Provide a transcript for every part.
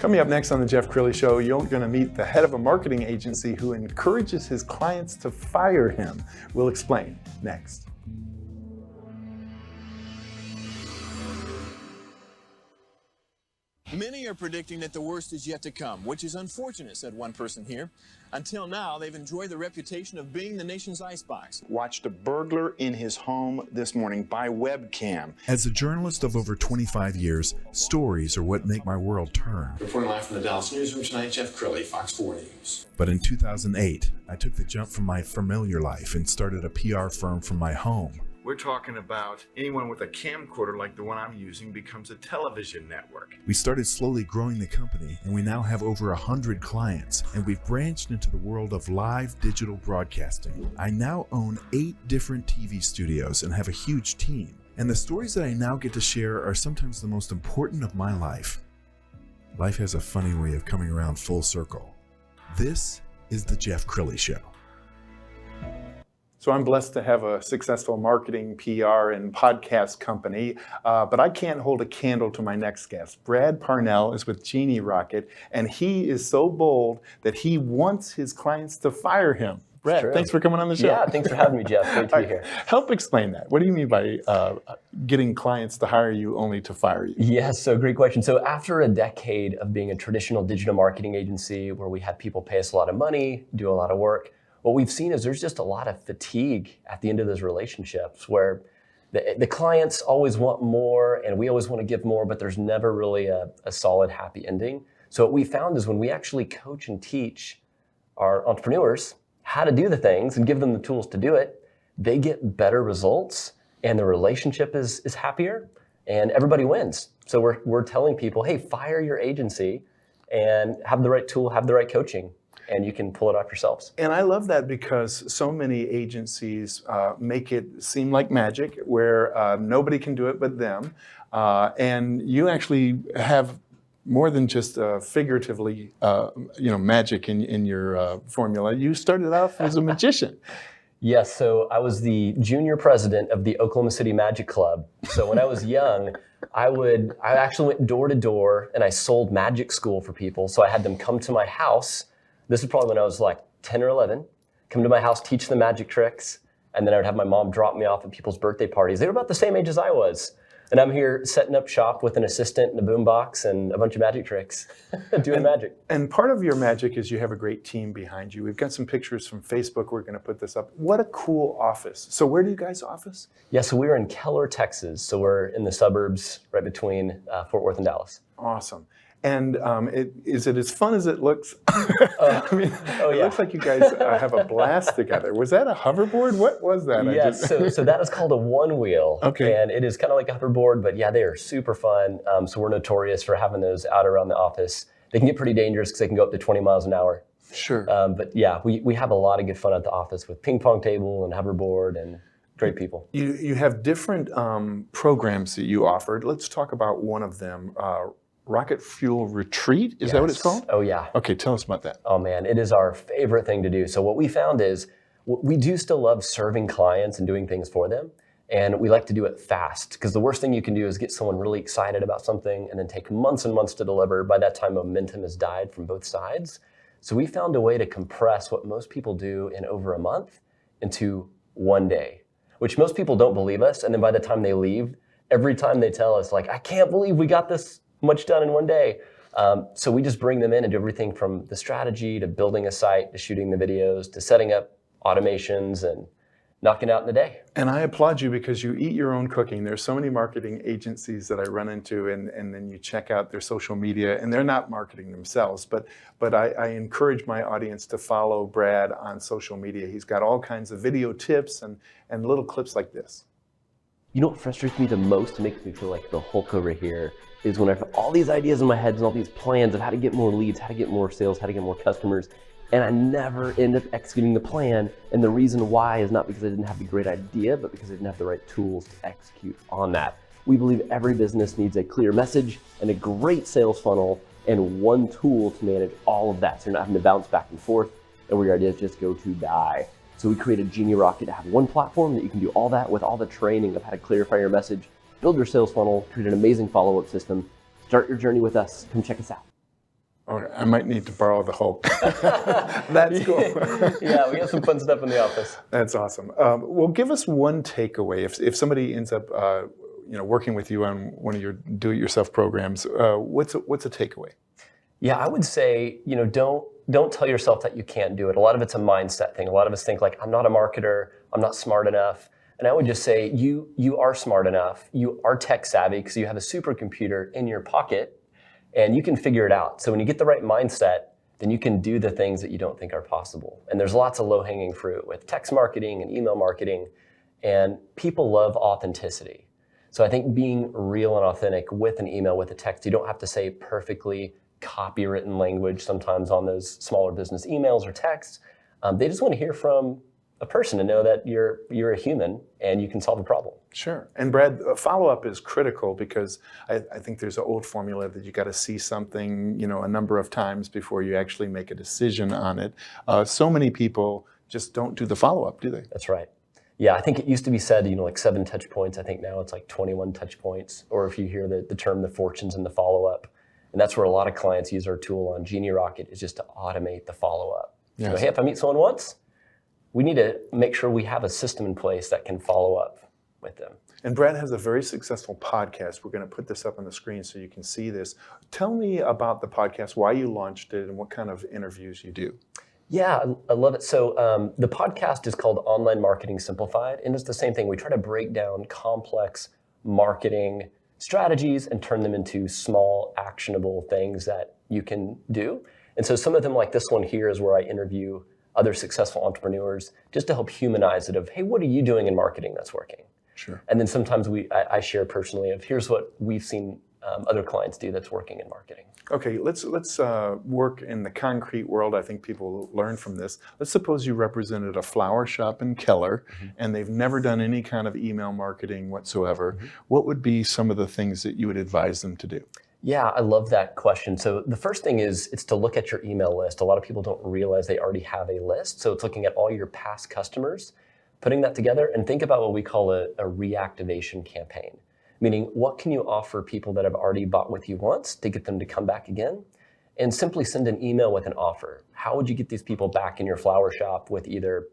Coming up next on the Jeff Crilley Show, you're going to meet the head of a marketing agency who encourages his clients to fire him. We'll explain next. Many are predicting that the worst is yet to come, which is unfortunate, said one person here. Until now, they've enjoyed the reputation of being the nation's icebox. Watched a burglar in his home this morning by webcam. As a journalist of over 25 years, stories are what make my world turn. Reporting live from the Dallas newsroom tonight, Jeff Crilley, Fox 4 News. But in 2008, I took the jump from my familiar life and started a PR firm from my home. We're talking about anyone with a camcorder like the one I'm using becomes a television network. We started slowly growing the company, and we now have over 100 clients, and we've branched into the world of live digital broadcasting. I now own 8 different TV studios and have a huge team. And the stories that I now get to share are sometimes the most important of my life. Life has a funny way of coming around full circle. This is the Jeff Crilley Show. So I'm blessed to have a successful marketing, PR, and podcast company, but I can't hold a candle to my next guest. Brad Parnell is with Genie Rocket, and he is so bold that he wants his clients to fire him. Brad, thanks for coming on the show. Yeah, thanks for having me, Jeff. Great to be here. Help explain that. What do you mean by getting clients to hire you only to fire you? Yes, so great question. So after a decade of being a traditional digital marketing agency where we had people pay us a lot of money, do a lot of work, what we've seen is there's just a lot of fatigue at the end of those relationships where the clients always want more and we always want to give more, but there's never really a solid, happy ending. So what we found is when we actually coach and teach our entrepreneurs how to do the things and give them the tools to do it, they get better results and the relationship is happier and everybody wins. So we're telling people, hey, fire your agency and have the right tool, have the right coaching, and you can pull it off yourselves. And I love that because so many agencies make it seem like magic where nobody can do it but them. And you actually have more than just figuratively, magic in your formula. You started off as a magician. Yes, so I was the junior president of the Oklahoma City Magic Club. So when I was young, I actually went door to door and I sold magic school for people. So I had them come to my house. This is probably when I was like 10 or 11, come to my house, teach them magic tricks, and then I would have my mom drop me off at people's birthday parties. They were about the same age as I was. And I'm here setting up shop with an assistant and a boombox and a bunch of magic tricks, doing magic. And part of your magic is you have a great team behind you. We've got some pictures from Facebook. We're going to put this up. What a cool office. So where do you guys office? Yeah, so we're in Keller, Texas. So we're in the suburbs right between Fort Worth and Dallas. Awesome. And is it as fun as it looks? It looks like you guys have a blast together. Was that a hoverboard? What was that? Yes, so that is called a one wheel. Okay. And it is kind of like a hoverboard, but yeah, they are super fun. So we're notorious for having those out around the office. They can get pretty dangerous because they can go up to 20 miles an hour. Sure. But yeah, we have a lot of good fun at the office with ping pong table and hoverboard and great people. You have different programs that you offered. Let's talk about one of them. Rocket Fuel Retreat, is that what it's called? Oh yeah. Okay, tell us about that. Oh man, it is our favorite thing to do. So what we found is we do still love serving clients and doing things for them. And we like to do it fast because the worst thing you can do is get someone really excited about something and then take months and months to deliver. By that time, momentum has died from both sides. So we found a way to compress what most people do in over a month into one day, which most people don't believe us. And then by the time they leave, every time they tell us like, I can't believe we got this much done in one day. So we just bring them in and do everything from the strategy to building a site to shooting the videos to setting up automations and knocking out in a day. And I applaud you because you eat your own cooking. There's so many marketing agencies that I run into and then you check out their social media and they're not marketing themselves. But I encourage my audience to follow Brad on social media. He's got all kinds of video tips and little clips like this. You know what frustrates me the most, makes me feel like the Hulk over here, is when I have all these ideas in my head and all these plans of how to get more leads, how to get more sales, how to get more customers, and I never end up executing the plan. And the reason why is not because I didn't have the great idea, but because I didn't have the right tools to execute on that. We believe every business needs a clear message and a great sales funnel and one tool to manage all of that. So you're not having to bounce back and forth and where your ideas just go to die. So we created Genie Rocket to have one platform that you can do all that with all the training of how to clarify your message, build your sales funnel, create an amazing follow-up system. Start your journey with us. Come check us out. Okay, I might need to borrow the Hulk. That's cool. Yeah, we got some fun stuff in the office. That's awesome. Well, give us one takeaway. If somebody ends up, working with you on one of your do-it-yourself programs, what's a takeaway? Yeah, I would say, don't tell yourself that you can't do it. A lot of it's a mindset thing. A lot of us think like, I'm not a marketer, I'm not smart enough. And I would just say, you are smart enough. You are tech savvy because you have a supercomputer in your pocket and you can figure it out. So when you get the right mindset, then you can do the things that you don't think are possible. And there's lots of low-hanging fruit with text marketing and email marketing, and people love authenticity. So I think being real and authentic with an email, with a text, you don't have to say perfectly copywritten language sometimes on those smaller business emails or texts. They just want to hear from a person and know that you're a human and you can solve a problem. Sure. And Brad, follow-up is critical because I think there's an old formula that you got to see something, a number of times before you actually make a decision on it. So many people just don't do the follow-up, do they? That's right. Yeah, I think it used to be said, like 7 touch points. I think now it's like 21 touch points. Or if you hear the term, the fortunes in the follow-up. And that's where a lot of clients use our tool on Genie Rocket, is just to automate the follow-up. Yes. Hey, if I meet someone once, we need to make sure we have a system in place that can follow up with them. And Brad has a very successful podcast. We're going to put this up on the screen so you can see this. Tell me about the podcast, why you launched it, and what kind of interviews you do. Yeah, I love it. So the podcast is called Online Marketing Simplified, and it's the same thing. We try to break down complex marketing strategies and turn them into small, actionable things that you can do. And so some of them, like this one here, is where I interview other successful entrepreneurs just to help humanize it of, hey, what are you doing in marketing that's working? Sure. And then sometimes I share personally of, here's what we've seen other clients do that's working in marketing. Okay, let's work in the concrete world. I think people will learn from this. Let's suppose you represented a flower shop in Keller, and they've never done any kind of email marketing whatsoever. What would be some of the things that you would advise them to do? Yeah, I love that question. So the first thing is, it's to look at your email list. A lot of people don't realize they already have a list. So it's looking at all your past customers, putting that together, and think about what we call a reactivation campaign. Meaning, what can you offer people that have already bought with you once to get them to come back again? And simply send an email with an offer. How would you get these people back in your flower shop with either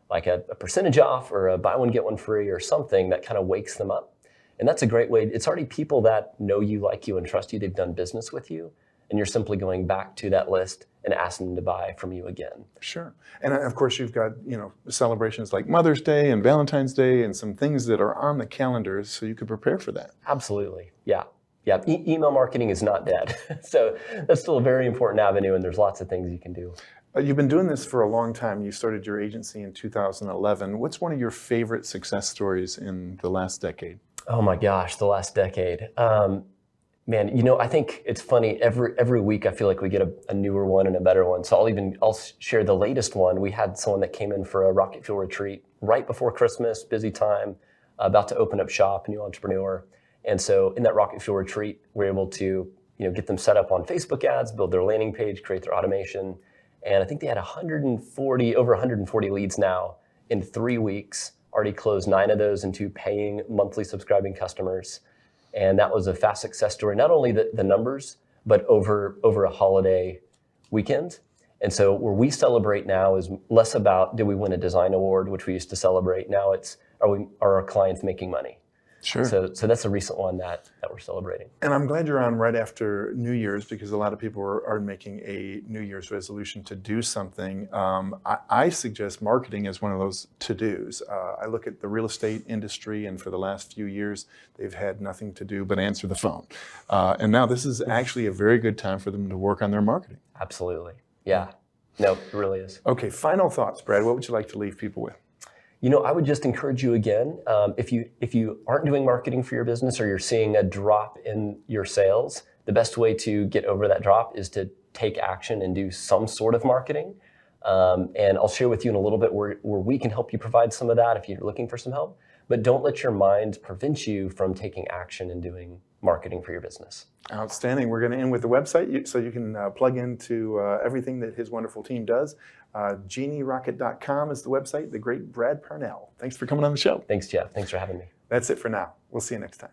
like a percentage off or a buy one, get one free or something that kind of wakes them up? And that's a great way. It's already people that know you, like you, and trust you. They've done business with you. And you're simply going back to that list and asking them to buy from you again. Sure. And of course, you've got, celebrations like Mother's Day and Valentine's Day and some things that are on the calendars so you could prepare for that. Absolutely. Yeah. Yeah. Email marketing is not dead. So that's still a very important avenue, and there's lots of things you can do. You've been doing this for a long time. You started your agency in 2011. What's one of your favorite success stories in the last decade? Oh my gosh, the last decade. Man, I think it's funny. Every week I feel like we get a newer one and a better one. So I'll share the latest one. We had someone that came in for a rocket fuel retreat right before Christmas, busy time, about to open up shop, new entrepreneur. And so in that rocket fuel retreat, we're able to get them set up on Facebook ads, build their landing page, create their automation. And I think they had over 140 leads now in 3 weeks. Already closed 9 of those into paying monthly subscribing customers. And that was a fast success story, not only the numbers, but over a holiday weekend. And so where we celebrate now is less about, did we win a design award, which we used to celebrate. Now it's, are our clients making money? Sure. So that's a recent one that we're celebrating. And I'm glad you're on right after New Year's, because a lot of people are making a New Year's resolution to do something. I suggest marketing as one of those to-dos. I look at the real estate industry, and for the last few years, they've had nothing to do but answer the phone. And now this is actually a very good time for them to work on their marketing. Absolutely. Yeah. No, it really is. Okay, final thoughts, Brad. What would you like to leave people with? I would just encourage you again, if you aren't doing marketing for your business, or you're seeing a drop in your sales, the best way to get over that drop is to take action and do some sort of marketing. And I'll share with you in a little bit where we can help you provide some of that if you're looking for some help. But don't let your mind prevent you from taking action and doing marketing for your business. Outstanding. We're going to end with the website so you can plug into everything that his wonderful team does. GenieRocket.com is the website. The great Brad Parnell. Thanks for coming on the show. Thanks, Jeff. Thanks for having me. That's it for now. We'll see you next time.